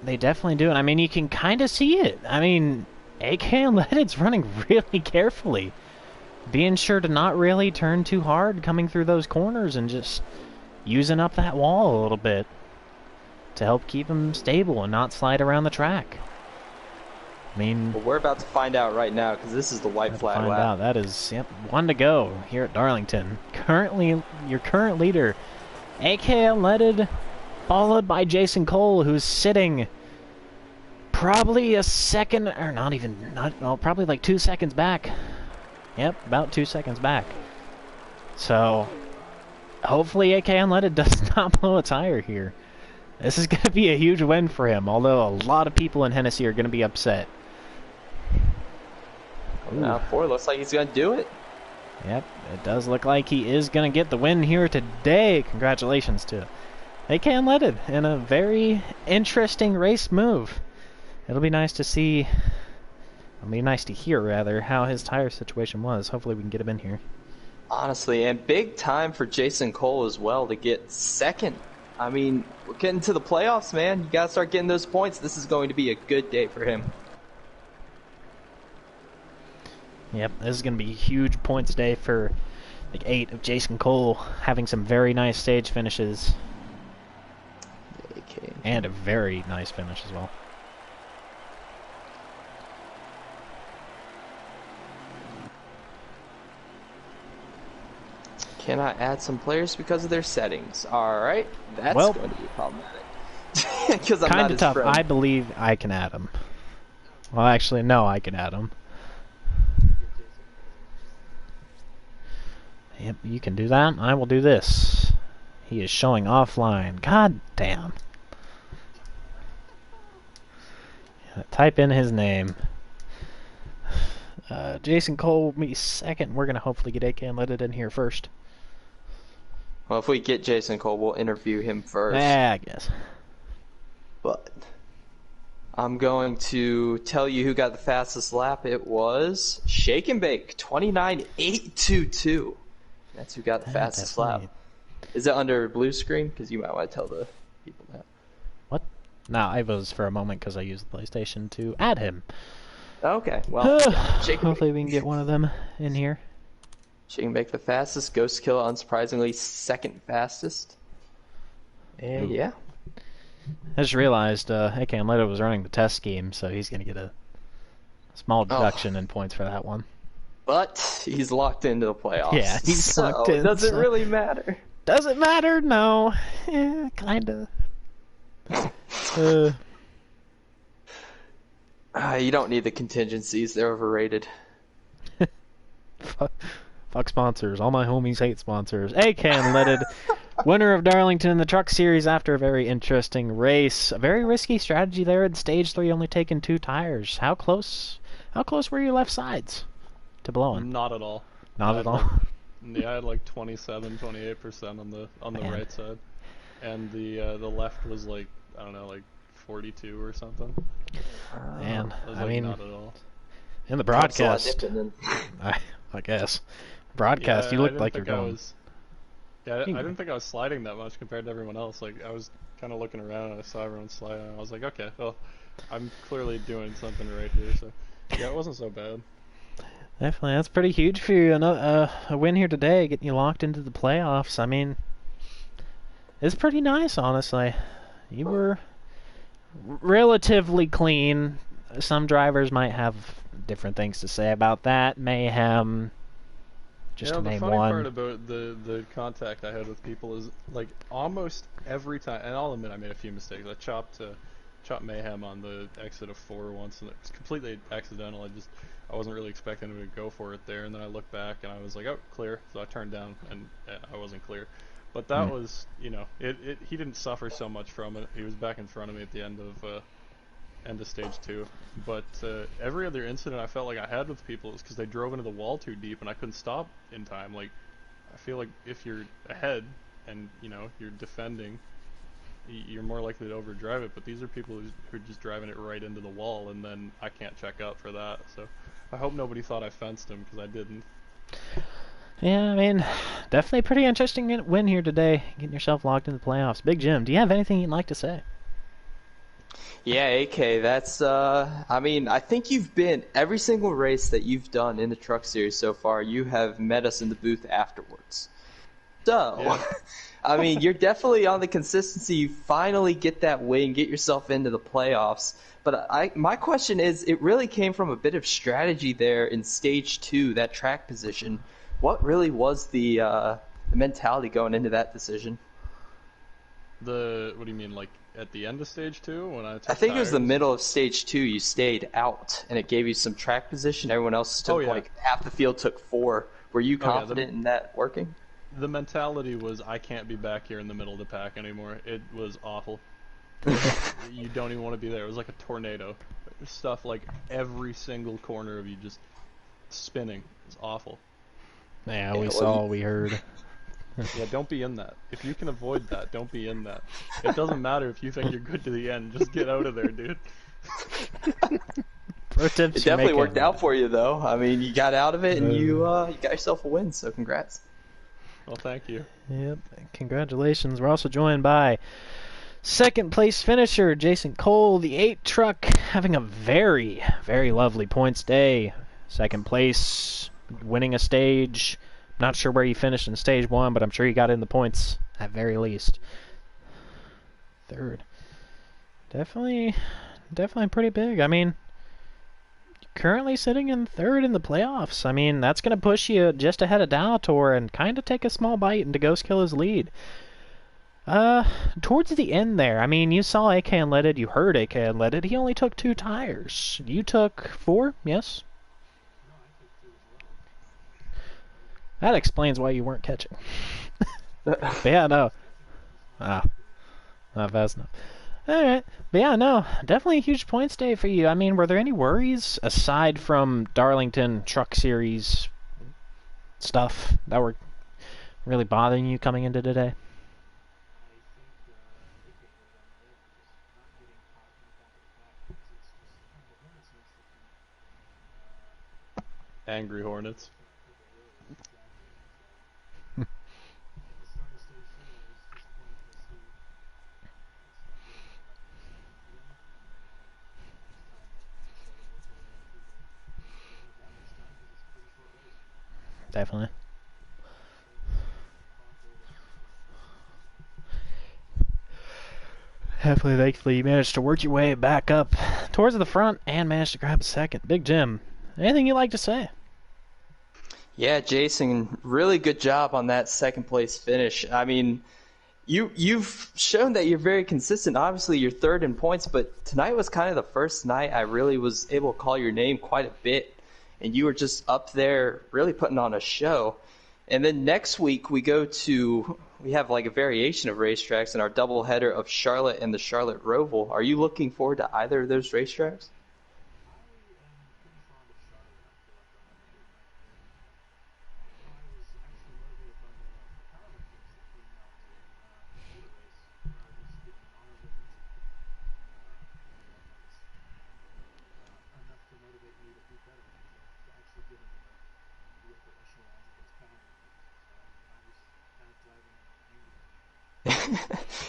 They definitely do, and I mean, you can kind of see it. I mean, AK Unleaded's running really carefully, being sure to not really turn too hard coming through those corners and just using up that wall a little bit to help keep him stable and not slide around the track. I mean, well, we're about to find out right now because this is the white flag lap. That is 1 to go here at Darlington. Currently, your current leader, AK Unleaded, followed by Jason Cole, who's sitting probably a second, or probably like 2 seconds back. Yep, about 2 seconds back. So, hopefully AK Unleaded does not blow a tire here. This is going to be a huge win for him, although a lot of people in Hennessy are going to be upset. Now 4 looks like he's going to do it. Yep, it does look like he is going to get the win here today. Congratulations to AK Unleaded in a very interesting race move. It'll be nice to see, it'll be nice to hear, rather, how his tire situation was. Hopefully we can get him in here. Honestly, and big time for Jason Cole as well to get second. I mean, we're getting to the playoffs, man. You got to start getting those points. This is going to be a good day for him. Yep, this is going to be a huge points day for like 8 of Jason Cole, having some very nice stage finishes. Okay. And a very nice finish as well. Cannot add some players because of their settings. Alright, that's going to be problematic. Because I'm kind of tough. friend. I believe I can add them. Well, actually, no, I can add them. Yep, you can do that. I will do this. He is showing offline. God damn. Type in his name. Jason Cole will be second. We're going to hopefully get AK Unleaded in here first. Well, if we get Jason Cole, we'll interview him first. Yeah, I guess. But I'm going to tell you who got the fastest lap. It was Shake and Bake, 29.822. That's who got the fastest lap. Is it under blue screen? Because you might want to tell the people that. What? No, I was for a moment because I used the PlayStation to add him. Okay, well, Shake and hopefully Bake. we can get one of them in here. She can make the fastest. Ghost Kill, unsurprisingly, second fastest. And Ooh. yeah. I just realized AK Leto was running the test scheme, so he's going to get a small deduction in points for that one. But he's locked into the playoffs. Yeah, he's locked in. Does it really matter? Does it matter? No. Yeah, kind of. You don't need the contingencies. They're overrated. Fuck sponsors. All my homies hate sponsors. AK Unleaded, winner of Darlington in the Truck Series after a very interesting race. A very risky strategy there in Stage 3, only taking 2 tires. How close were your left sides to blowing? Not at all. Not at all? Yeah, I had like 27-28% on the right side. And the left was like, I don't know, like 42 or something. Man, I mean, not at all. In the broadcast, I guess. Broadcast, yeah, you looked like you were going. I didn't think I was sliding that much compared to everyone else. Like, I was kind of looking around and I saw everyone sliding, and I was like, okay, well, I'm clearly doing something right here. So, yeah, it wasn't so bad. Definitely, that's pretty huge for you. A win here today, getting you locked into the playoffs. I mean, it's pretty nice, honestly. You were relatively clean. Some drivers might have different things to say about that. Mayhem, just to name one. The funny part about the contact I had with people is, like, almost every time, and I'll admit I made a few mistakes. I chopped Mayhem on the exit of 4 once, and it was completely accidental. I wasn't really expecting him to go for it there, and then I looked back and I was like, oh, clear. So I turned down and I wasn't clear. But that was, you know, he didn't suffer so much from it. He was back in front of me at the end of stage 2. But every other incident I felt like I had with people is because they drove into the wall too deep and I couldn't stop in time. Like, I feel like if you're ahead and, you know, you're defending, you're more likely to overdrive it. But these are people who are just driving it right into the wall, and then I can't check up for that. So I hope nobody thought I fenced him, because I didn't. Yeah, I mean, definitely pretty interesting win here today, getting yourself locked in the playoffs. Big Jim, do you have anything you'd like to say? Yeah, AK, that's, I mean, I think you've been, every single race that you've done in the Truck Series so far, you have met us in the booth afterwards. So, yeah. I mean, you're definitely on the consistency. You finally get that win, get yourself into the playoffs. But my question is, it really came from a bit of strategy there in stage 2, that track position. What really was the mentality going into that decision? What do you mean, like at the end of stage 2 when I think it was the middle of stage 2. You stayed out, and it gave you some track position. Everyone else took like half the field took 4. Were you confident in that working? The mentality was, I can't be back here in the middle of the pack anymore. It was awful. You don't even want to be there. It was like a tornado. Stuff like every single corner of you just spinning. It's awful. Yeah, we saw, we heard. Yeah, don't be in that. If you can avoid that, don't be in that. It doesn't matter if you think you're good to the end. Just get out of there, dude. It definitely worked out for you, though. I mean, you got out of it, and you got yourself a win, so congrats. Well, thank you. Yep, congratulations. We're also joined by second place finisher Jason Cole, the 8 truck, having a very, very lovely points day. Second place, winning a stage. Not sure where he finished in stage 1, but I'm sure he got in the points at very least. Third. Definitely pretty big. I mean, currently sitting in 3rd in the playoffs. I mean, that's going to push you just ahead of Dalator and kind of take a small bite into Ghost Killer's lead. Towards the end there, I mean, you saw AK Unleaded, you heard AK Unleaded. He only took 2 tires. You took 4, yes? That explains why you weren't catching. But yeah, no. Not fast enough. Alright. But yeah, no. Definitely a huge points day for you. I mean, were there any worries aside from Darlington Truck Series stuff that were really bothering you coming into today? Angry Hornets. Definitely. Definitely, thankfully, you managed to work your way back up towards the front and managed to grab a second. Big Jim, anything you'd like to say? Yeah, Jason, really good job on that second place finish. I mean, you've shown that you're very consistent. Obviously, you're third in points, but tonight was kind of the first night I really was able to call your name quite a bit, and you were just up there really putting on a show. And then next week we have like a variation of racetracks in our doubleheader of Charlotte and the Charlotte Roval. Are you looking forward to either of those racetracks?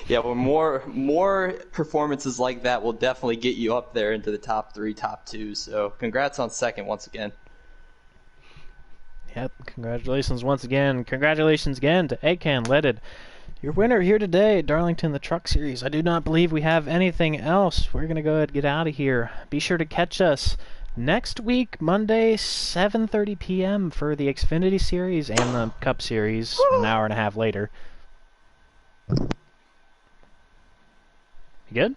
Yeah, well, more performances like that will definitely get you up there into the top 3, top 2. So congrats on second once again. Yep, congratulations once again. Congratulations again to Akan Leaded, your winner here today at Darlington, the Truck Series. I do not believe we have anything else. We're going to go ahead and get out of here. Be sure to catch us next week, Monday, 7:30 p.m. for the Xfinity Series and the Cup Series, an hour and a half later. You good?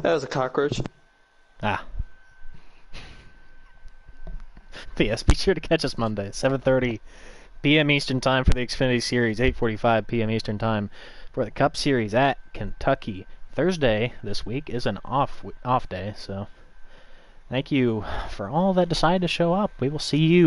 That was a cockroach. Ah. But yes, be sure to catch us Monday, 7:30 p.m. Eastern Time for the Xfinity Series, 8:45 p.m. Eastern Time for the Cup Series at Kentucky. Thursday this week is an off day, so thank you for all that decided to show up. We will see you